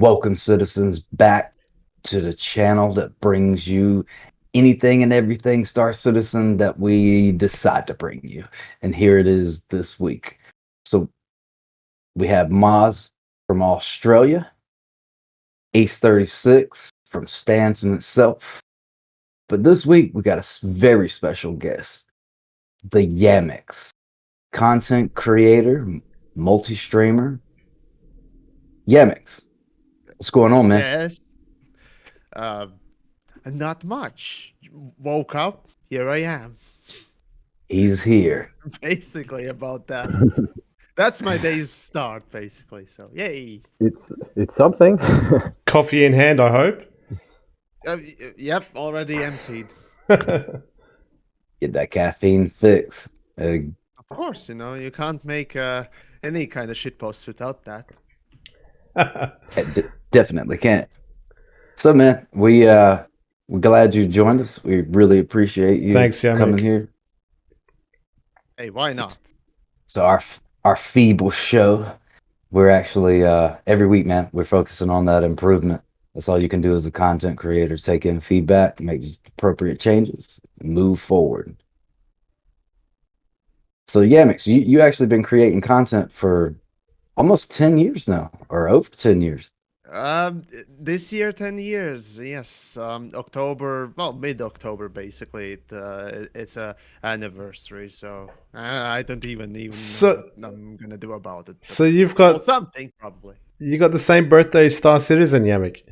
Welcome, citizens, back to the channel that brings you anything and everything Star Citizen that we decide to bring you. And here it is this week. So we have Maz from Australia, Ace 36 from Stanton itself. But this week we got a very special guest, TheYamiks, content creator, multi-streamer. Yamiks, what's going on, man? Yes. Uh, Not much. Woke up, here I am. He's here. Basically, about that. That's my day's start, basically. So, yay. It's something. Coffee in hand, I hope. Yep, already emptied. Get that caffeine fix. Of course, you can't make any kind of shitpost without that. Definitely can't. So, man, we're glad you joined us. We really appreciate you Thanks, Yamik. coming here. Hey, why not? So our feeble show, we're actually every week, man, we're focusing on that improvement. That's all you can do as a content creator. Take in feedback, make appropriate changes, and move forward. So, Yamix, you actually been creating content for almost 10 years now, or over 10 years. This year, 10 years. Yes, October. Well, mid-October, basically. It's a anniversary, so I don't even know what I'm gonna do about it. So you've got something probably. You got the same birthday as Star Citizen, Yamik.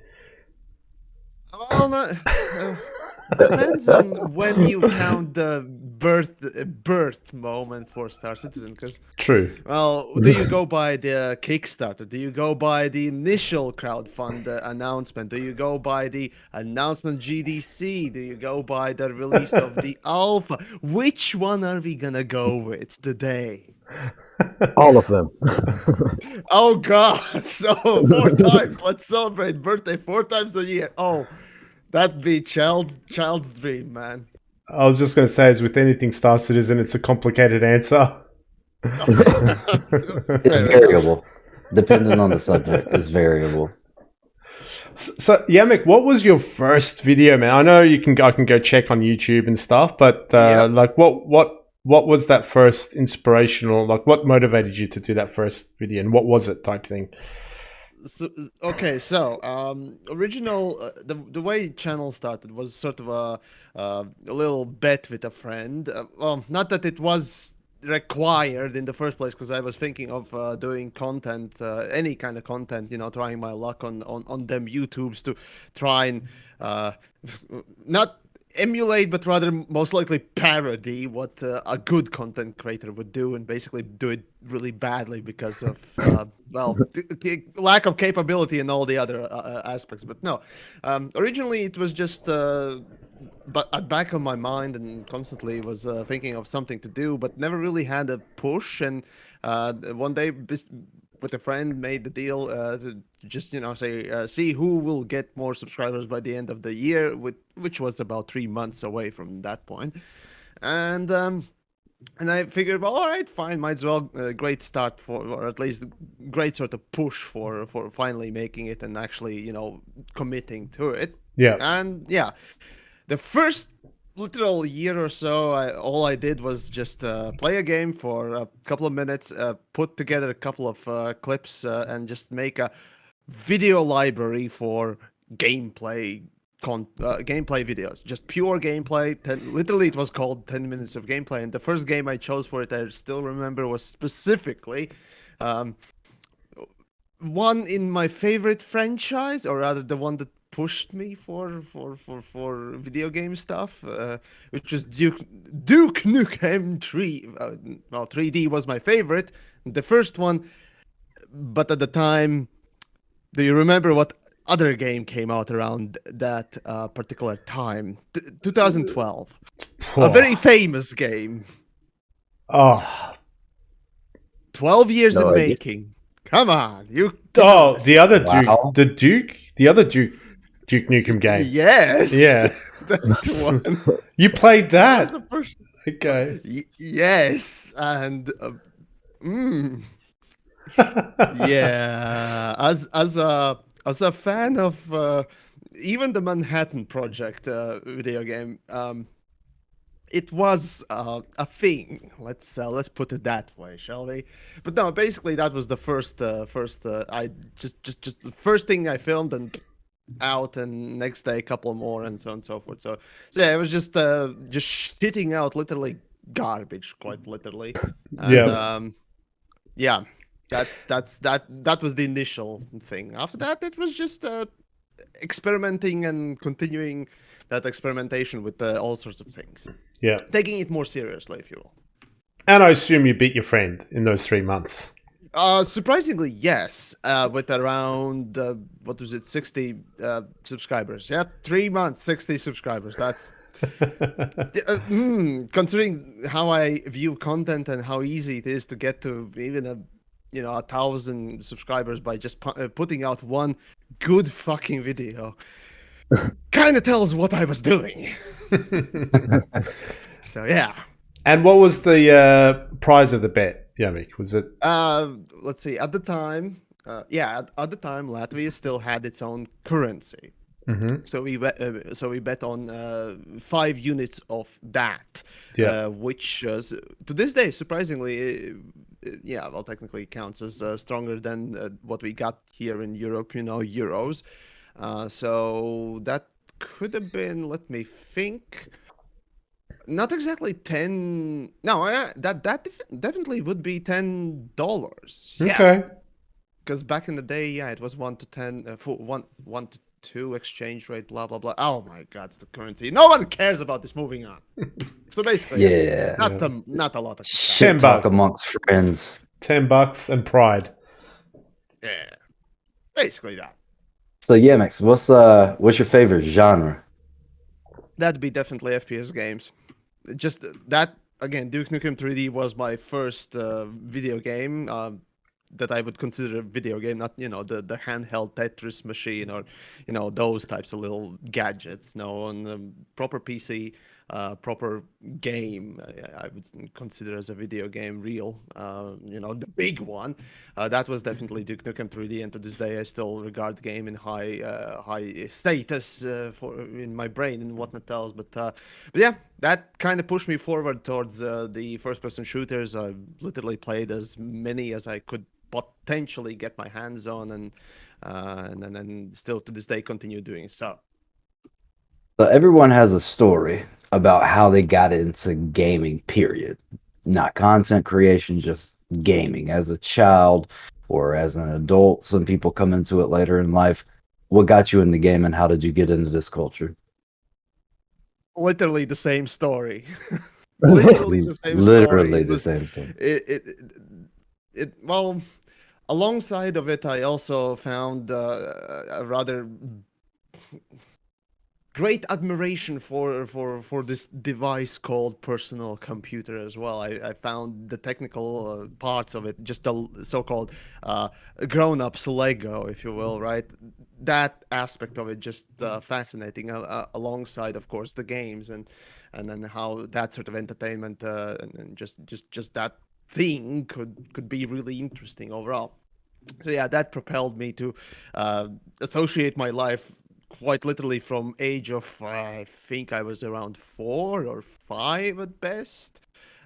Well, depends on when you count the birth moment for Star Citizen. Because True. well, do you go by the Kickstarter? Do you go by the initial crowdfund announcement? Do you go by the announcement GDC? Do you go by the release of the alpha? Which one are we gonna go with today? All of them. Oh God! So 4 times. Let's celebrate birthday 4 times a year. Oh, that'd be child's dream, man. I was just going to say, as with anything Star Citizen, it's a complicated answer. It's variable, depending on the subject. It's variable. So, Yamik, what was your first video, man? I know I can go check on YouTube and stuff, but Yep. like, what was that first inspirational? Like, what motivated you to do that first video, and what was it, type thing? So, okay, so original the way channel started was sort of a little bet with a friend. Well, not that it was required in the first place, because I was thinking of doing content, any kind of content, trying my luck on them YouTubes to try and not emulate, but rather most likely parody what a good content creator would do, and basically do it really badly because of lack of capability and all the other aspects. But no, originally it was just but at back of my mind, and constantly was thinking of something to do, but never really had a push. And one day with a friend made the deal to just say see who will get more subscribers by the end of the year, which was about 3 months away from that point. And I figured, well, all right, fine, might as well great start for, or at least great sort of push for finally making it and actually committing to it. Yeah. And yeah, the first literal year or so, all I did was just play a game for a couple of minutes, put together a couple of clips, and just make a video library for gameplay videos, just pure gameplay. Literally, it was called 10 minutes of gameplay. And the first game I chose for it, I still remember, was specifically one in my favorite franchise, or rather the one that pushed me for video game stuff, which was Duke Nukem 3. Well, 3D was my favorite, the first one, but at the time, do you remember what other game came out around that particular time? 2012. A very famous game. Oh. 12 years No in idea. making. Come on, you. Oh, the other Wow. Duke, the other Duke Nukem game. Yes. Yeah. That one. You played that. That was the first. Okay. Yes, and yeah, as a as a fan of even the Manhattan Project video game, it was a thing. Let's put it that way, shall we? But no, basically that was the first I just the first thing I filmed and out, and next day a couple more, and so on and so forth. So yeah, it was just shitting out literally garbage, quite literally, and Yeah. yeah, that was the initial thing. After that, it was just experimenting and continuing that experimentation with all sorts of things, Yeah. taking it more seriously, if you will. And I assume you beat your friend in those 3 months. Surprisingly, yes. With around what was it, 60 subscribers. Yeah, 3 months, 60 subscribers. That's considering how I view content and how easy it is to get to even 1,000 subscribers by just putting out one good fucking video. Kind of tells what I was doing. So yeah. And what was the prize of the bet, Yamik? Was it? Let's see. At the time, at the time, Latvia still had its own currency. Mm-hmm. So we bet on 5 units of that, Yeah. which to this day, surprisingly, yeah, well, technically counts as stronger than what we got here in Europe. Euros. So that could have been. Let me think. Not exactly 10. No, definitely would be $10. Yeah, Okay. because back in the day, yeah, it was 1 to 10, for 1 to 2 exchange rate, blah blah blah. Oh my God, it's the currency. No one cares about this. Moving on. So basically, Yeah. not a lot of Shit 10 talk bucks. amongst friends. $10 and pride. yeah, basically that. So Yamiks, what's your favorite genre? That'd be definitely FPS games. Just that again. Duke Nukem 3D was my first video game. That I would consider a video game, not the handheld Tetris machine or those types of little gadgets. No, on proper PC, proper game, I would consider as a video game real. The big one. That was definitely Duke Nukem 3D, and to this day I still regard the game in high status for in my brain and whatnot else. But yeah, that kind of pushed me forward towards the first-person shooters. I literally played as many as I could potentially get my hands on, and still to this day continue doing so. So everyone has a story about how they got into gaming, period. Not content creation, just gaming. As a child or as an adult, some people come into it later in life. What got you into gaming? How did you get into this culture? Literally the same story. Literally the same story. Literally the same thing. Well, alongside of it, I also found a rather great admiration for this device called personal computer as well. I found the technical parts of it, just the so-called grown-ups Lego, if you will, right? That aspect of it just fascinating, alongside, of course, the games and then how that sort of entertainment and just that thing could be really interesting overall. So yeah, that propelled me to associate my life quite literally from age of I think I was around 4 or 5 at best,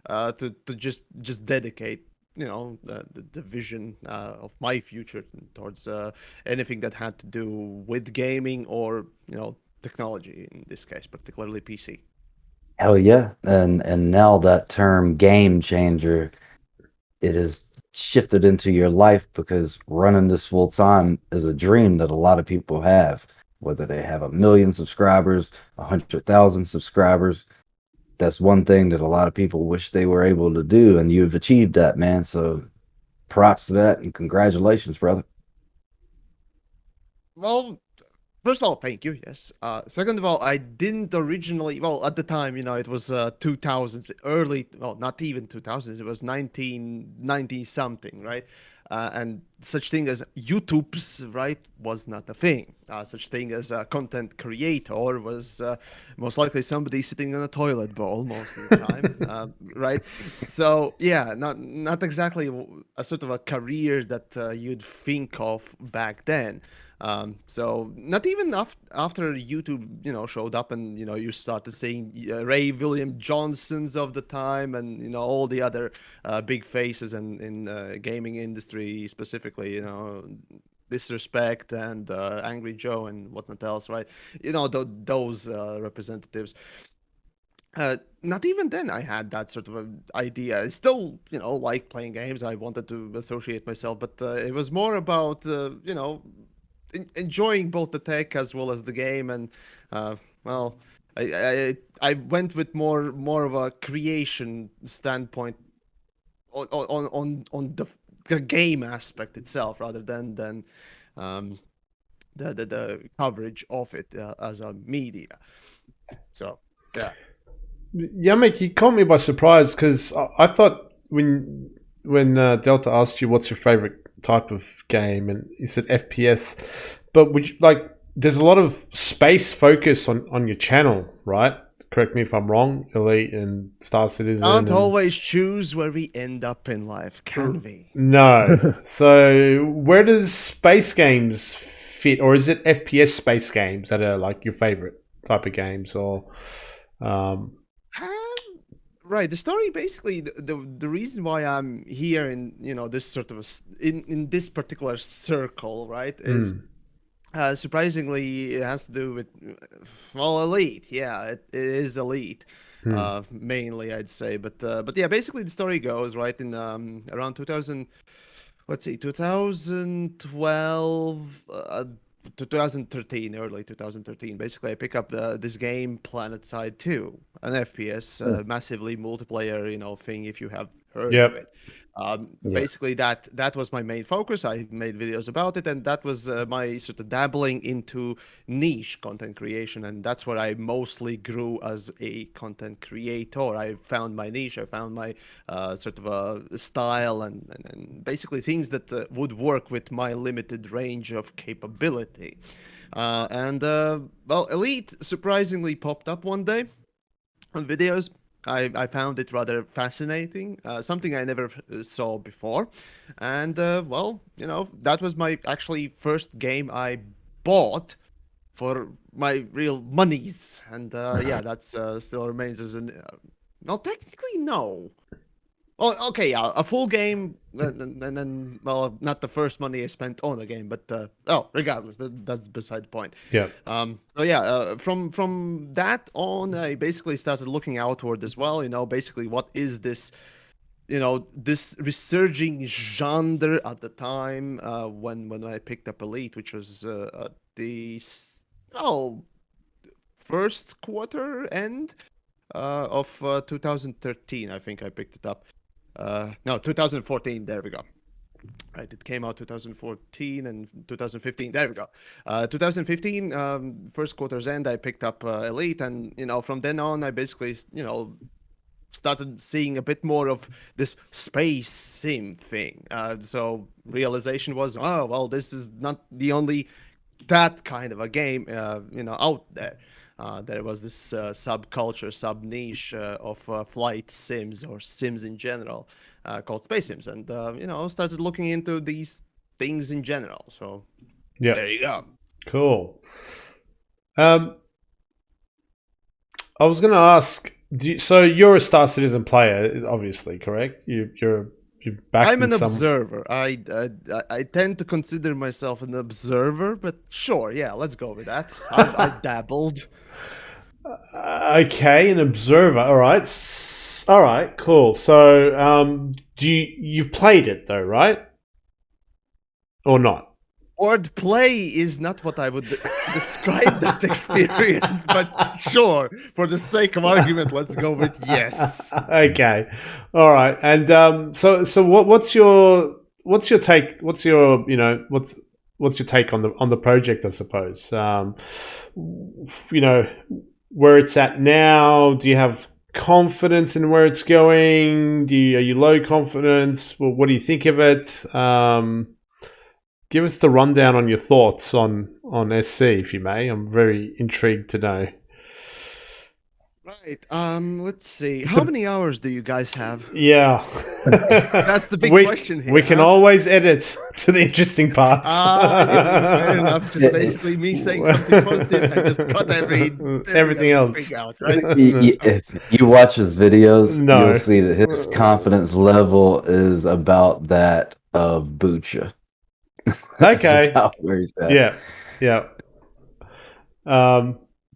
to just dedicate the vision of my future towards anything that had to do with gaming or technology, in this case particularly PC. Hell yeah. And now that term game changer, it has shifted into your life because running this full time is a dream that a lot of people have. Whether they have 1 million subscribers, 100,000 subscribers, that's one thing that a lot of people wish they were able to do, and you've achieved that, man. So props to that and congratulations, brother. Well, first of all, thank you. Yes. Second of all, I didn't originally. Well, at the time, it was 2000s, early. Well, not even 2000s. It was 1990 something, right? And such thing as YouTube's right was not a thing. such thing as a content creator was most likely somebody sitting in a toilet bowl most of the time, right? So yeah, not exactly a sort of a career that you'd think of back then. So not even after YouTube, showed up, and you started seeing Ray William Johnsons of the time, and all the other big faces in gaming industry specifically, Disrespect and Angry Joe and whatnot else, right? Those representatives. Not even then I had that sort of an idea. I still, like playing games. I wanted to associate myself, but it was more about, enjoying both the tech as well as the game. And well, I went with more of a creation standpoint on the game aspect itself rather than um, the coverage of it as a media. So yeah. Yamek, you caught me by surprise because I thought when Delta asked you what's your favorite type of game, and you said FPS, but would you, there's a lot of space focus on your channel, right? Correct me if I'm wrong. Elite and Star Citizen. Can't always choose where we end up in life, can we? No. So where does space games fit, or is it FPS space games that are like your favorite type of games, or? Right. The story basically the reason why I'm here in this sort of in this particular circle, right, is surprisingly it has to do with elite. Yeah, it is elite. Mainly I'd say, but yeah, basically the story goes right in around 2000, let's see, 2012 to 2013, early 2013. Basically, I pick up this game, Planet Side 2, an FPS, massively multiplayer, thing. If you have heard of it, basically that was my main focus. I made videos about it, and that was my sort of dabbling into niche content creation, and that's where I mostly grew as a content creator. I found my niche. I found my sort of a style, and basically things that would work with my limited range of capability. Well, Elite surprisingly popped up one day on videos. I found it rather fascinating, something I never saw before. And well, that was my actually first game I bought for my real monies. And yeah, that's still remains as an. Well, technically, no. Oh, okay, yeah, a full game, and then, well, not the first money I spent on a game, but regardless, that's beside the point. Yeah. So yeah, from that on, I basically started looking outward as well. Basically, what is this? This resurging genre at the time when I picked up Elite, which was at the first quarter end of 2013, I think I picked it up. No, 2014. There we go. Right, it came out 2014 and 2015. There we go. 2015, first quarter's end, I picked up Elite, and from then on, I basically started seeing a bit more of this space sim thing. So realization was, oh well, this is not the only that kind of a game, out there. There was this subculture, sub niche of flight sims or sims in general called space sims, and started looking into these things in general. So Yeah. there you go. Cool. I was going to ask. So you're a Star Citizen player, obviously, correct? You're back. I'm an observer. I tend to consider myself an observer, but sure, yeah, let's go with that. I've dabbled. Okay, an observer. All right, cool. So, you've played it though, right? Or not? Word play is not what I would describe that experience, but sure, for the sake of argument, let's go with yes. Okay, all right. And so what's your take? What's your what's your take on the project? I suppose where it's at now. Do you have confidence in where it's going? Are you low confidence? Well, what do you think of it? give us the rundown on your thoughts on SC, if you may. I'm very intrigued to know. Right. Let's see. How many hours do you guys have? Yeah. That's the big question here. We can huh? always edit to the interesting parts. Fair enough. Just basically me saying something positive and just cut Everything else. everything out, right? If you watch his videos, No. you'll see that his confidence level is about that of Bootcha. That's Okay. about where he's at. Yeah.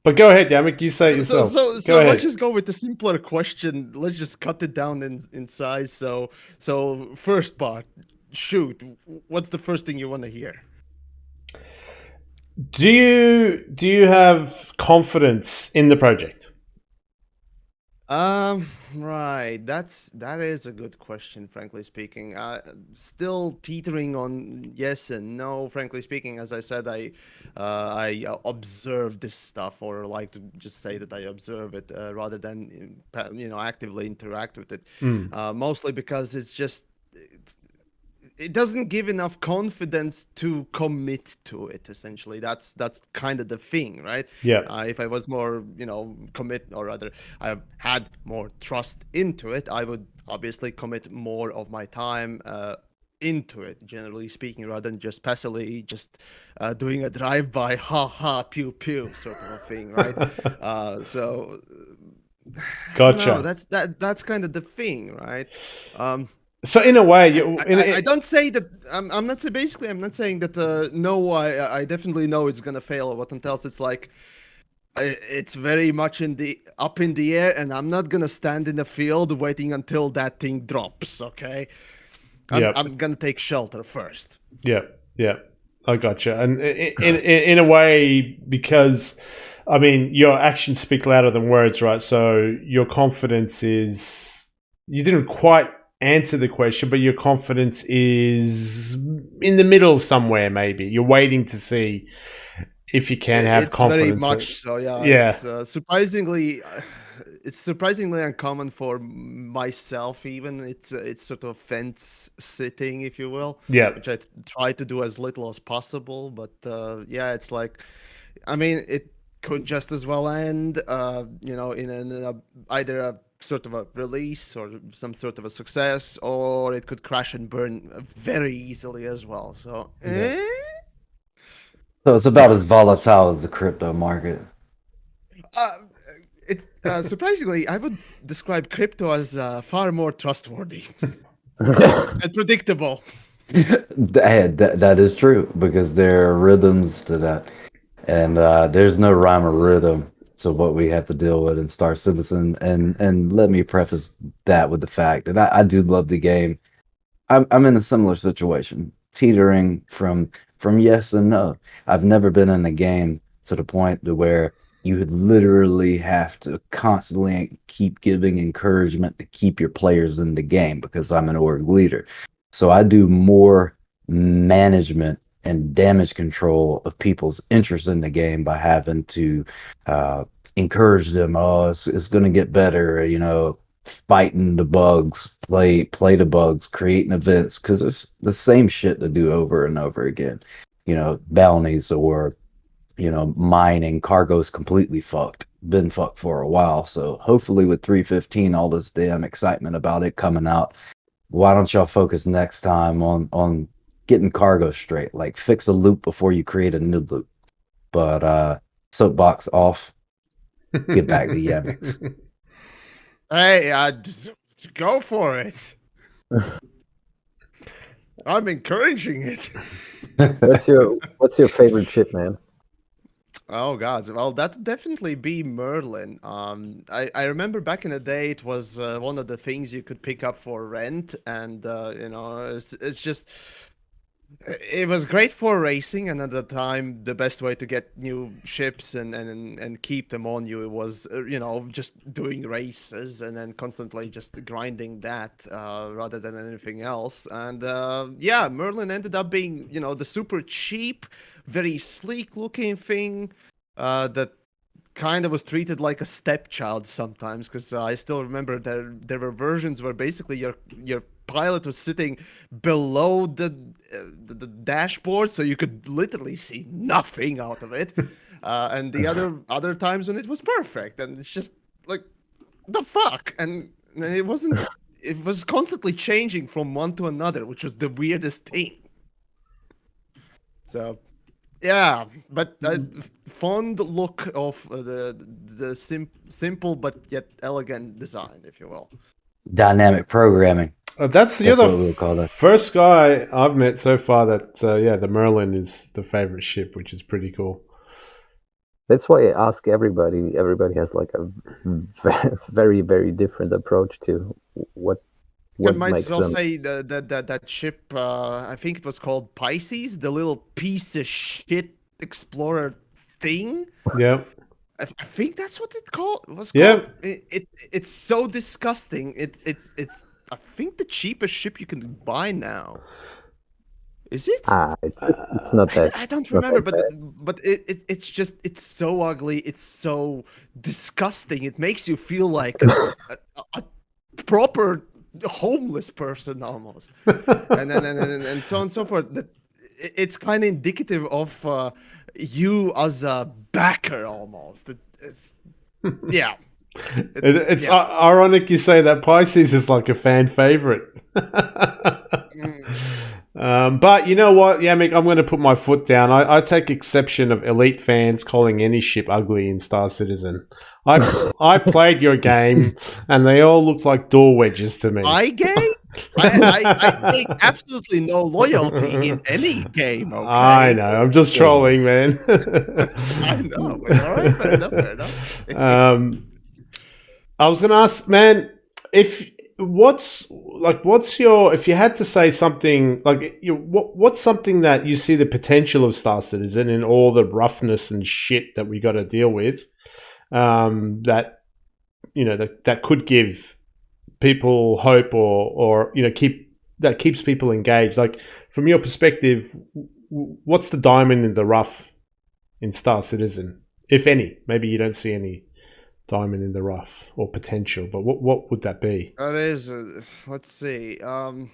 But go ahead, Yamik. You say it yourself. So Go ahead. let's just go with the simpler question. Let's just cut it down in size. So first part, shoot. What's the first thing you want to hear? Do you have confidence in the project? Right. That is a good question, frankly speaking. Still teetering on yes and no. Frankly speaking, as I said, I observe this stuff, or like to just say that I observe it rather than actively interact with it. Mostly because it doesn't give enough confidence to commit to it. Essentially, that's kind of the thing, right? Yeah. If I was more, commit, or rather, I had more trust into it, I would obviously commit more of my time into it, generally speaking, rather than just passively just doing a drive-by, ha ha, pew pew sort of a thing, right? So I don't know. Gotcha. That's kind of the thing, right? So in a way, I don't say that. I'm not say basically. I'm not saying that. No, I definitely know it's gonna fail or what else. It's like it's very much up in the air, and I'm not gonna stand in the field waiting until that thing drops. Okay, I'm gonna take shelter first. Yeah. I gotcha. And in a way, because I mean, your actions speak louder than words, right? So your confidence is, you didn't quite answer the question, but your confidence is in the middle somewhere. Maybe you're waiting to see if you can have It's confidence. very much so. Yeah. Yeah. It's surprisingly. It's surprisingly uncommon for myself. Even it's sort of fence sitting, if you will. Yeah. Which I try to do as little as possible. But yeah, it's like, I mean, it could just as well end, in either a sort of a release or some sort of a success, or it could crash and burn very easily as well. So, So it's about as volatile as the crypto market. Surprisingly, I would describe crypto as far more trustworthy and predictable. That is true because there are rhythms to that, and there's no rhyme or rhythm to what we have to deal with in Star Citizen. And let me preface that with the fact that I do love the game. I'm in a similar situation, teetering from yes and no. I've never been in a game to the point to where you would literally have to constantly keep giving encouragement to keep your players in the game because I'm an org leader. So I do more management and damage control of people's interest in the game by having to encourage them. Oh, it's going to get better. Fighting the bugs, play the bugs, creating events, because it's the same shit to do over and over again. Bounties or mining, cargo's completely fucked. Been fucked for a while. So hopefully with 315, all this damn excitement about it coming out, why don't y'all focus next time on getting cargo straight? Like fix a loop before you create a new loop. But soapbox off. Get back to Yamiks. Hey, go for it. I'm encouraging it. What's your favorite ship, man? Oh God! Well, that'd definitely be Merlin. I remember back in the day, it was one of the things you could pick up for rent, and it's just it was great for racing, and at the time, the best way to get new ships and keep them on you was just doing races and then constantly just grinding that rather than anything else. And yeah, Merlin ended up being the super cheap, very sleek looking thing that kind of was treated like a stepchild sometimes, because I still remember there were versions where basically your pilot was sitting below the dashboard, so you could literally see nothing out of it. And the other times when it was perfect, and it's just like the fuck, and it wasn't. It was constantly changing from one to another, which was the weirdest thing. So yeah, but fond look of the simple but yet elegant design, if you will. Dynamic programming. That's That's the what we'll call it. first guy I've met so far that the Merlin is the favorite ship, which is pretty cool. That's why I ask everybody. Everybody has like a very, very different approach to what You might makes as well them. say that ship. I think it was called Pisces, the little piece of shit explorer thing. Yeah. I think that's what it was Yeah. called. It's so disgusting. It's I think the cheapest ship you can buy now. Is it? It's not that. I don't it's not remember, that but it's just it's so ugly. It's so disgusting. It makes you feel like a proper homeless person almost, and so on and so forth. That it's kind of indicative of you as a backer almost. Yeah. It's Yeah. ironic you say that Pisces is like a fan favorite. But you know what, Yamik, I'm going to put my foot down. I take exception of elite fans calling any ship ugly in Star Citizen. I played your game, and they all look like door wedges to me. My game? I take absolutely no loyalty in any game, okay? I know. I'm just trolling, man. I know. But all right, fair enough, fair enough. I was going to ask, man, what's your, if you had to say something like what's something that you see the potential of Star Citizen in all the roughness and shit that we got to deal with, that that could give people hope or keeps people engaged. Like, from your perspective, what's the diamond in the rough in Star Citizen, if any? Maybe you don't see any diamond in the rough or potential, but what would that be? That is, let's see. The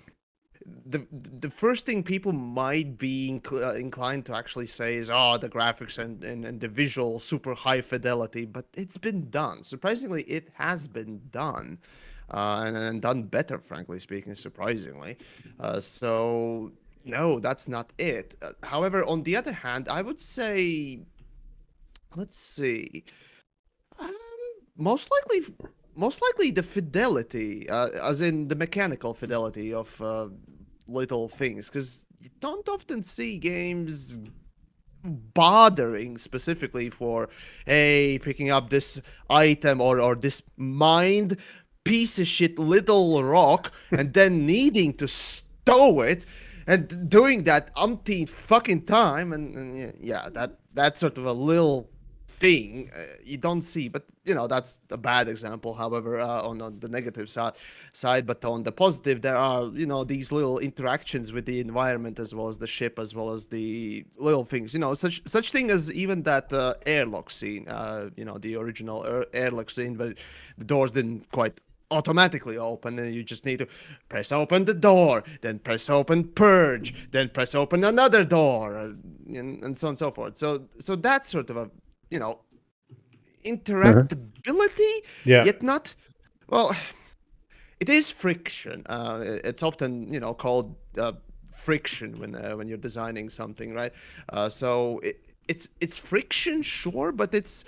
first thing people might be inclined to actually say is, oh, the graphics and the visual super high fidelity, but it's been done. Surprisingly, it has been done, and done better, frankly speaking, surprisingly. So no, that's not it. However, on the other hand, I would say, let's see. Um, most likely the fidelity, as in the mechanical fidelity of little things, because you don't often see games bothering specifically for, hey, picking up this item or this mined piece of shit little rock and then needing to stow it and doing that umpteen fucking time, and yeah, that's sort of a little thing you don't see, but that's a bad example. However, on the negative side, but on the positive, there are these little interactions with the environment as well as the ship, as well as the little things. Such thing as even that airlock scene. The original airlock scene, where the doors didn't quite automatically open, and you just need to press open the door, then press open purge, then press open another door, and so on and so forth. So that's sort of a interactability, Yeah. yet not, well, it is friction. It's often called friction when you're designing something, right? So it's friction, sure, but it's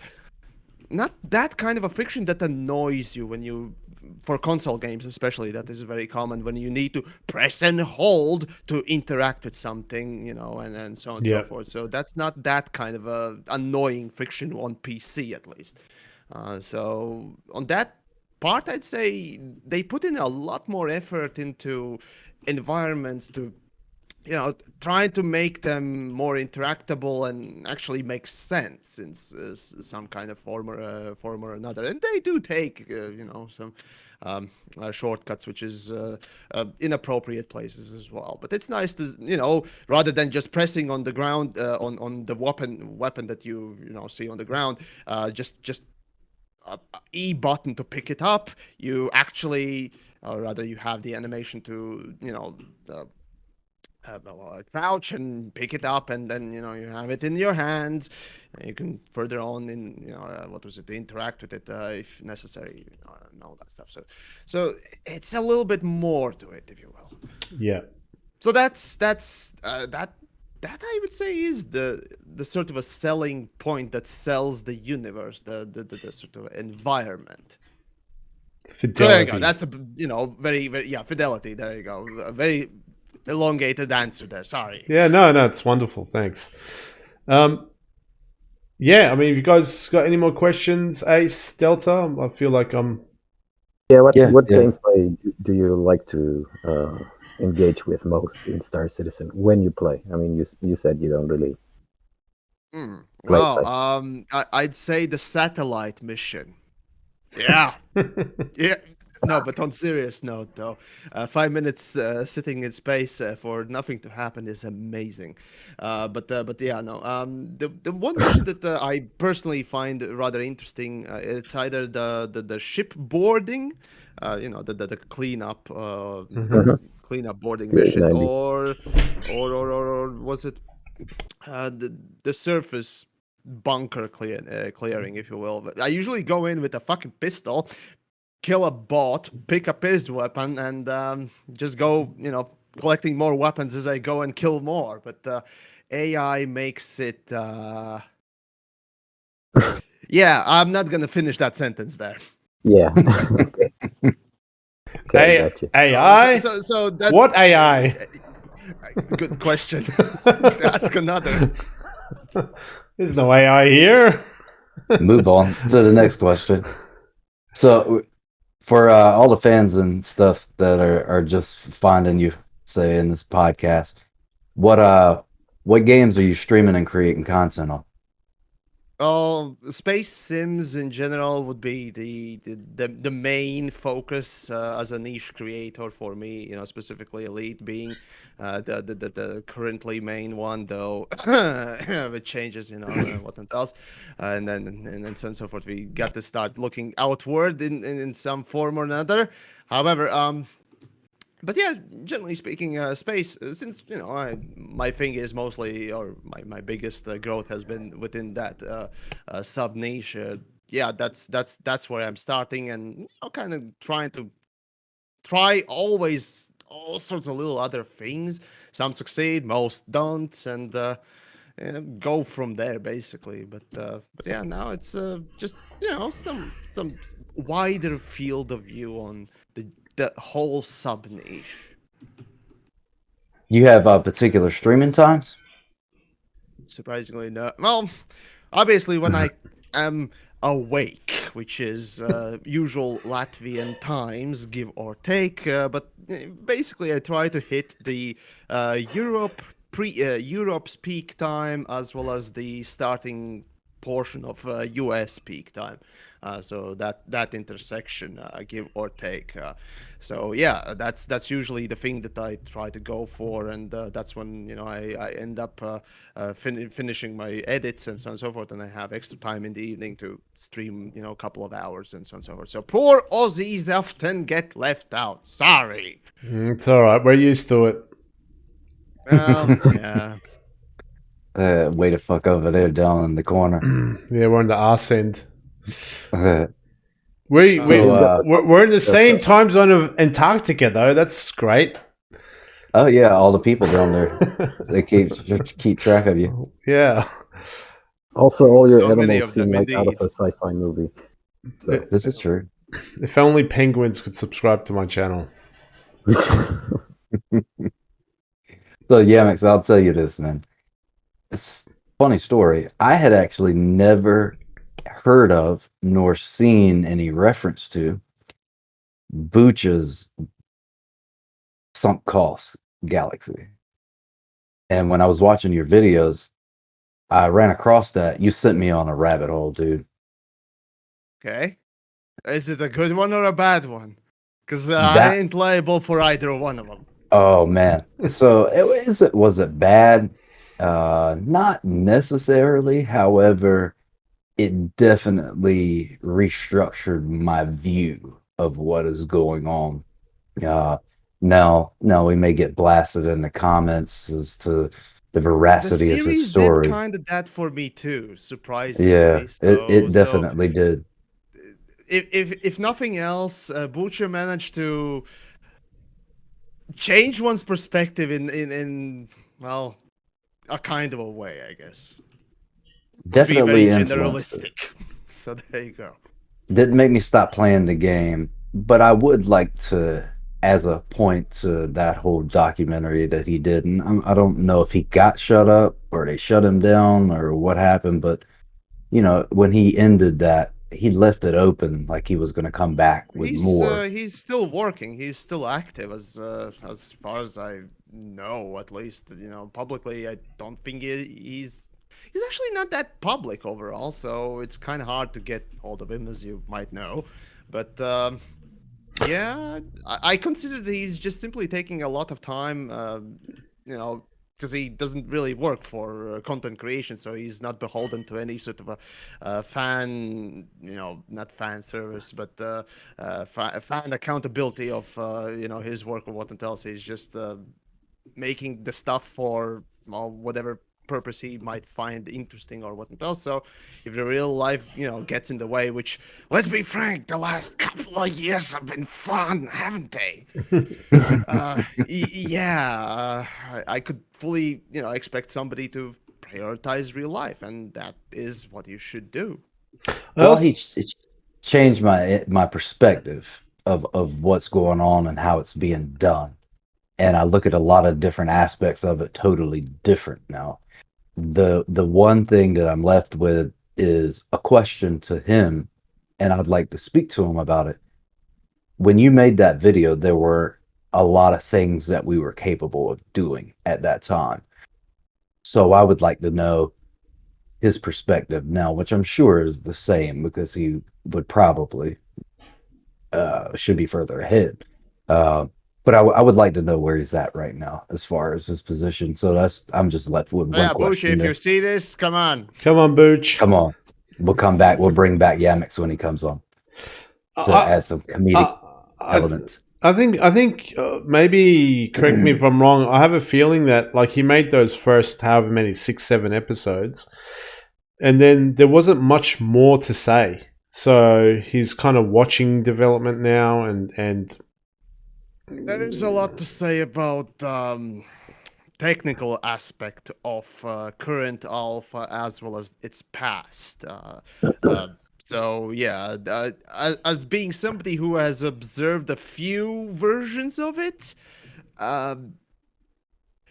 not that kind of a friction that annoys you when you, for console games especially, that is very common when you need to press and hold to interact with something, and so on and so forth. So that's not that kind of a annoying friction on PC, at least. So on that part, I'd say they put in a lot more effort into environments to trying to make them more interactable and actually make sense in some kind of form or another. And they do take some shortcuts, which is inappropriate places as well. But it's nice to rather than just pressing on the ground on the weapon that you see on the ground, just E button to pick it up. You actually or rather, you have the animation to crouch and pick it up, and then you have it in your hands. And you can further on in what was it, interact with it if necessary, and all that stuff. So it's a little bit more to it, if you will. Yeah. So that I would say is the sort of a selling point that sells the universe, the sort of environment. Fidelity. So there you go. That's a very very fidelity. There you go. A very elongated answer there. Sorry. Yeah, no, it's wonderful. Thanks. Yeah, I mean, if you guys got any more questions, Ace, Delta, I feel like I'm. What Yeah. gameplay do you like to engage with most in Star Citizen when you play? I mean, you said you don't really. Well, I'd say the satellite mission. Yeah. Yeah. No, but on serious note, though, 5 minutes sitting in space for nothing to happen is amazing. But yeah, no. The one mission that I personally find rather interesting, it's either the ship boarding, the cleanup cleanup boarding mission, 90. or was it the surface bunker clearing, if you will. But I usually go in with a fucking pistol, kill a bot, pick up his weapon, and just go, collecting more weapons as I go and kill more. But AI makes it. Yeah, I'm not gonna finish that sentence there. Yeah. Okay. Okay, gotcha. AI? So that's What AI? Good question. Ask another. There's no AI here. Move on to the next question. So, for all the fans and stuff that are just finding you, say, in this podcast, what games are you streaming and creating content on? Well, space sims in general would be the main focus as a niche creator for me. Specifically Elite being the currently main one, though it changes, what else, and so on and so forth. We got to start looking outward in some form or another. However, but yeah, generally speaking, space, since my thing is mostly, or my biggest growth has been within that sub niche. Yeah, that's where I'm starting, and kind of trying to try always all sorts of little other things. Some succeed, most don't, and go from there basically. But yeah, now it's just some wider field of view on the whole sub niche. You have particular streaming times? Surprisingly, no. Well, obviously, when I am awake, which is usual Latvian times, give or take. But basically, I try to hit the Europe's peak time as well as the starting portion of US peak time. So that intersection, give or take. So yeah, that's usually the thing that I try to go for, and that's when I end up finishing my edits and so on and so forth, and I have extra time in the evening to stream, a couple of hours and so on and so forth. So poor Aussies often get left out. Sorry. It's all right. We're used to it. Well, yeah. Way to fuck over there down in the corner. Yeah, we're on the arse end. So, We're in the same time zone of Antarctica, though. That's great. oh yeah, all the people down there, they keep track of you. Yeah. Also, all your So many animals of them, seem like out of indeed. a sci-fi movie. So This is true. If only penguins could subscribe to my channel. So Yamiks, I'll tell you this, man. It's a funny story. I had actually never heard of nor seen any reference to Bootcha's sunk cost galaxy. And when I was watching your videos, I ran across that. You sent me on a rabbit hole, dude. Okay. Is it a good one or a bad one? Because I ain't liable for either one of them. Oh man. So was it bad? Not necessarily. However, it definitely restructured my view of what is going on Uh, now we may get blasted in the comments as to the The veracity of his series did story. kind of that for me too, Yeah, surprisingly. it So definitely did. if nothing else, Butcher managed to change one's perspective in well, a kind of a way, I guess. To be very Definitely influenced it. generalistic. So there you go. Didn't make me stop playing the game, but I would like to, as a point to that whole documentary that he did, and I don't know if he got shut up or they shut him down or what happened, but when he ended that, he left it open like he was going to come back with more. He's still working. He's still active as far as I know, at least. Publicly, I don't think he's actually not that public overall. So it's kind of hard to get hold of him, as you might know. But yeah, I consider that he's just simply taking a lot of time. You know. Because he doesn't really work for content creation, so he's not beholden to any sort of a fan, not fan service, but fan accountability of his work or what else. He's just making the stuff for whatever purpose he might find interesting or what else. So if the real life gets in the way, which, let's be frank, the last couple of years have been fun, haven't they? Yeah, I could fully expect somebody to prioritize real life, and that is what you should do. Well, it changed my perspective of what's going on and how it's being done, and I look at a lot of different aspects of it totally different now. The one thing that I'm left with is a question to him, and I'd like to speak to him about it. When you made that video, there were a lot of things that we were capable of doing at that time. So I would like to know his perspective now, which I'm sure is the same because he would probably should be further ahead. But I would like to know where he's at right now as far as his position. So I'm just left with Oh, one yeah, Bootcha, question if you there. see this, come on. Come on, Booch. Come on, we'll come back. We'll bring back Yamiks when he comes on to I, add some comedic I, I, elements. I think maybe correct me if I'm wrong. I have a feeling that like he made those first however many 6-7 episodes, and then there wasn't much more to say. So he's kind of watching development now, and There is a lot to say about technical aspect of current alpha as well as its past. So yeah, as being somebody who has observed a few versions of it, um,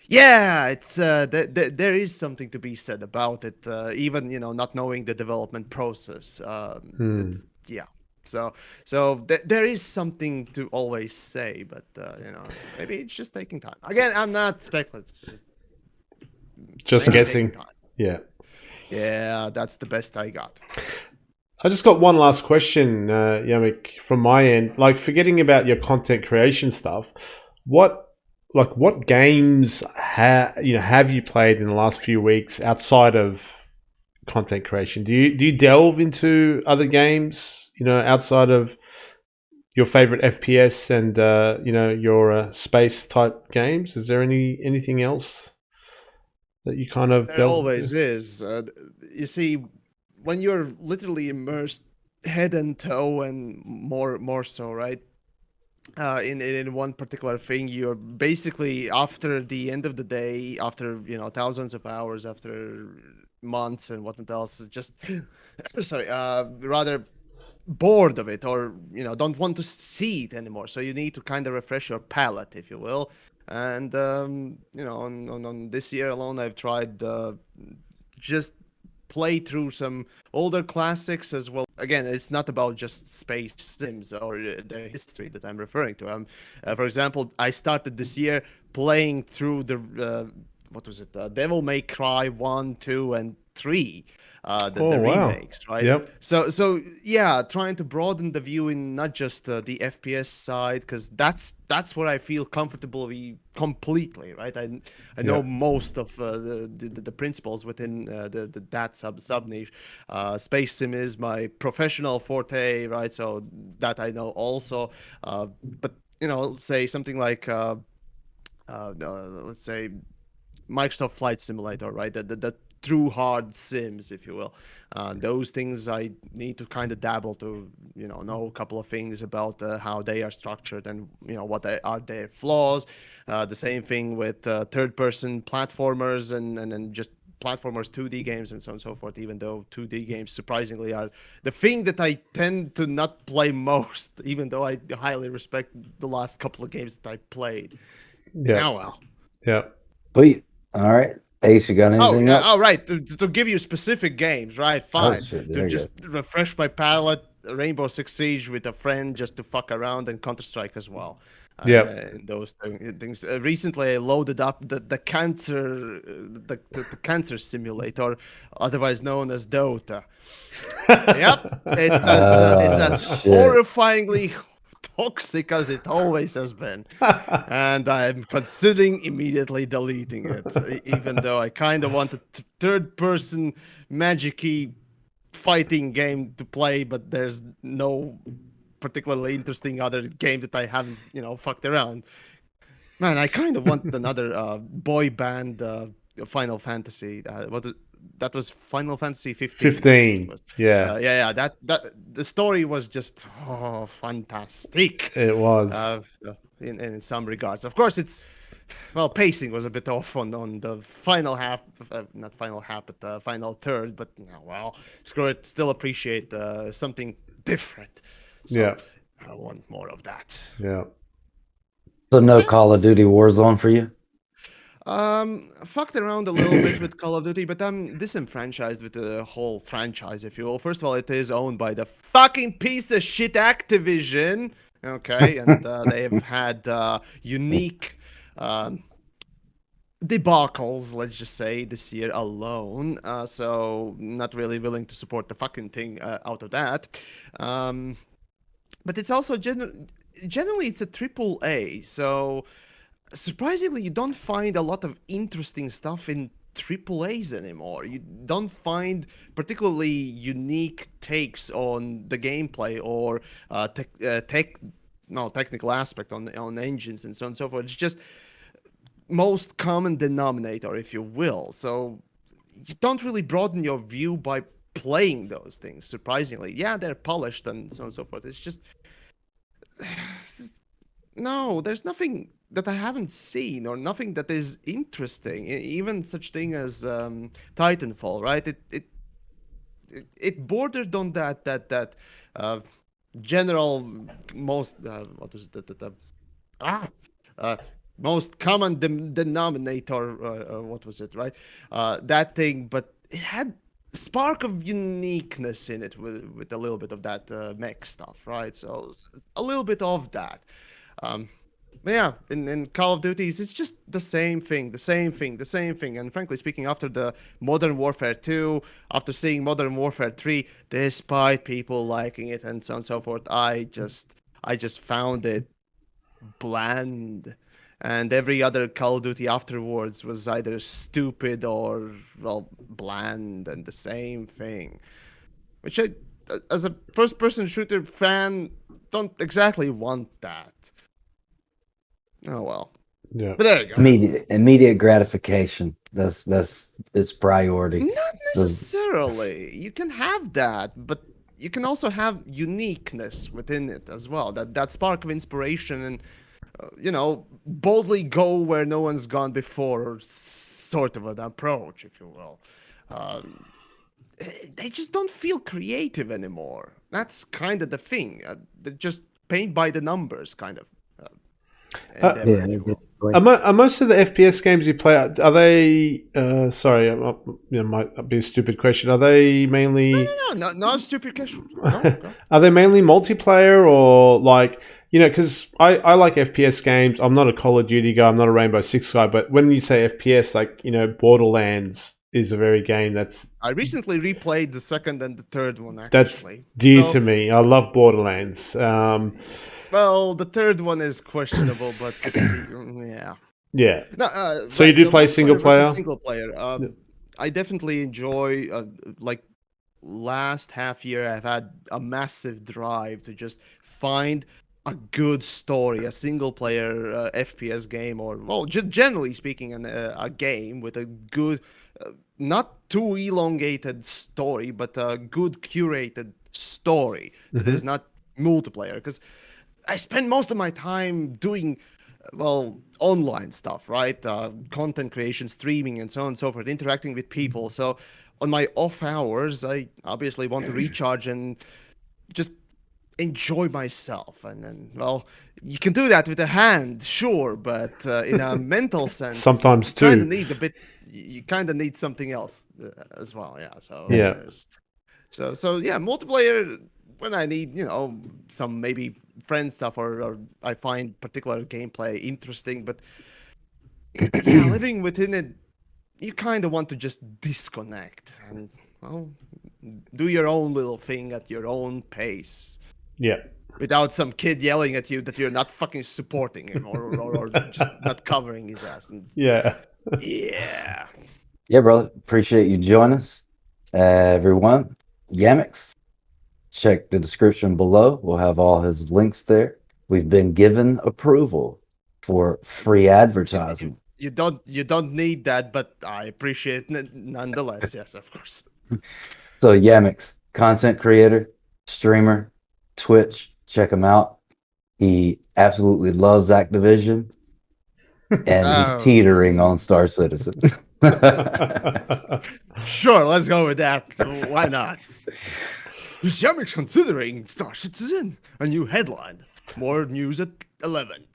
yeah, it's there is something to be said about it. Even not knowing the development process. It's, yeah. So there is something to always say, but maybe it's just taking time. Again, I'm not speculating. just Maybe taking guessing. time. Yeah. Yeah, that's the best I got. I just got one last question, Yamik, from my end. Like, forgetting about your content creation stuff, what games have you played in the last few weeks outside of content creation? Do you delve into other games? Outside of your favorite FPS and your space type games. Is there anything else that you kind of There delve into? always is. You see, when you're literally immersed head and toe, and more so, right? In one particular thing, you're basically, after the end of the day, after thousands of hours, after months and whatnot else, just sorry, rather bored of it, or don't want to see it anymore. So you need to kind of refresh your palate, if you will. And on this year alone, I've tried just play through some older classics as well. Again, it's not about just space sims or the history that I'm referring to. For example, I started this year playing through the what was it? Devil May Cry 1, 2, and 3, the Oh wow! remakes, right? Yep. So yeah, trying to broaden the view in not just the FPS side, because that's where I feel comfortable completely, right? I know Yep. most of the principles within that sub niche. Space sim is my professional forte, right? So that I know also, but say something like, let's say Microsoft Flight Simulator, right? The true hard sims, if you will. Those things I need to kind of dabble to, know a couple of things about how they are structured and what are their flaws. The same thing with third-person platformers and just platformers 2D games and so on and so forth, even though 2D games surprisingly are the thing that I tend to not play most, even though I highly respect the last couple of games that I played. Yeah. Oh well. Yeah. Sweet. All right. Ace, you got Oh anything yeah. up? Oh right. To give you specific games, right? Oh Fine. shit, To there you just go. refresh my palate, Rainbow Six Siege with a friend, just to fuck around, and Counter Strike as well. Yeah. And those things. Recently, I loaded up the cancer, the cancer simulator, otherwise known as Dota. Yep, it's Oh as shit. horrifyingly toxic as it always has been, and I'm considering immediately deleting it, even though I kind of want a third-person magic-y fighting game to play, but there's no particularly interesting other game that I haven't, fucked around. Man, I kind of want another boy band Final Fantasy. That was Final Fantasy 15, I think it 15. was. Yeah. Yeah. That the story was just fantastic. It was. Uh, in some regards, of course, pacing was a bit off on the final half, not final half, but the final third. But well, screw it. Still appreciate something different. So Yeah. I want more of that. Yeah. So no Call of Duty Warzone for you? Fucked around a little bit with Call of Duty, but I'm disenfranchised with the whole franchise, if you will. First of all, it is owned by the fucking piece of shit Activision, okay, and they have had unique debacles, let's just say, this year alone. So not really willing to support the fucking thing out of that. But it's also generally it's a triple A, so surprisingly, you don't find a lot of interesting stuff in triple A's anymore. You don't find particularly unique takes on the gameplay or technical aspect on engines and so on and so forth. It's just most common denominator, if you will. So you don't really broaden your view by playing those things. Surprisingly, yeah, they're polished and so on and so forth. It's just no, there's nothing that I haven't seen or nothing that is interesting. Even such thing as Titanfall, right? It bordered on that uh, general most what is it ah uh, most common denominator. What was it, right? That thing, but it had spark of uniqueness in it with a little bit of that mech stuff, right? So a little bit of that. Um, but yeah, in Call of Duties, it's just the same thing, the same thing, the same thing. And frankly speaking, after the Modern Warfare 2, after seeing Modern Warfare 3, despite people liking it and so on and so forth, I just found it bland. And every other Call of Duty afterwards was either stupid or, well, bland and the same thing. Which as a first person shooter fan, don't exactly want that. Oh well. Yeah. But there you go. Immediate gratification. That's its priority. Not Does necessarily. You can have that, but you can also have uniqueness within it as well. That spark of inspiration and boldly go where no one's gone before, sort of an approach, if you will. Um, they just don't feel creative anymore. That's kind of the thing. They just paint by the numbers, kind of. Endeavor, Yeah, if I you get will. the point. Are most of the FPS games you play, are they, sorry, might be a stupid question. Are they mainly, No, not stupid question. Go. are they mainly multiplayer or like, because I like FPS games. I'm not a Call of Duty guy. I'm not a Rainbow Six guy. But when you say FPS, like, Borderlands is a very game I recently replayed the second and the third one, that's actually. dear So, to me. I love Borderlands. well, the third one is questionable, but yeah. Yeah. No, So you right. do So play single multiplayer versus player? single player. I definitely enjoy. Like last half year, I've had a massive drive to just find a good story, a single player FPS game, or well, generally speaking, a game with a good, not too elongated story, but a good curated story that is not multiplayer. Because I spend most of my time doing, well, online stuff, right? Content creation, streaming, and so on and so forth, interacting with people. So on my off hours, I obviously want to recharge and just enjoy myself. And then, well, you can do that with a hand, sure, but in a mental sense, Sometimes you kind of too. need a bit. You kind of need something else as well. Yeah. So Yeah. there's so yeah, multiplayer when I need, some maybe friend stuff, or I find particular gameplay interesting. But yeah, living within it, you kind of want to just disconnect and, well, do your own little thing at your own pace Yeah. without some kid yelling at you that you're not fucking supporting him, or just not covering his ass. And Yeah. yeah. Yeah, brother. Appreciate you joining us. Everyone, TheYamiks, check the description below. We'll have all his links there. We've been given approval for free advertising. You don't need that, but I appreciate it nonetheless. Yes, of course. So TheYamiks, content creator, streamer, Twitch, check him out. He absolutely loves Activision, and he's Oh. teetering on Star Citizen. Sure, let's go with that. Why not? TheYamiks considering Star Citizen, a new headline. More news at 11.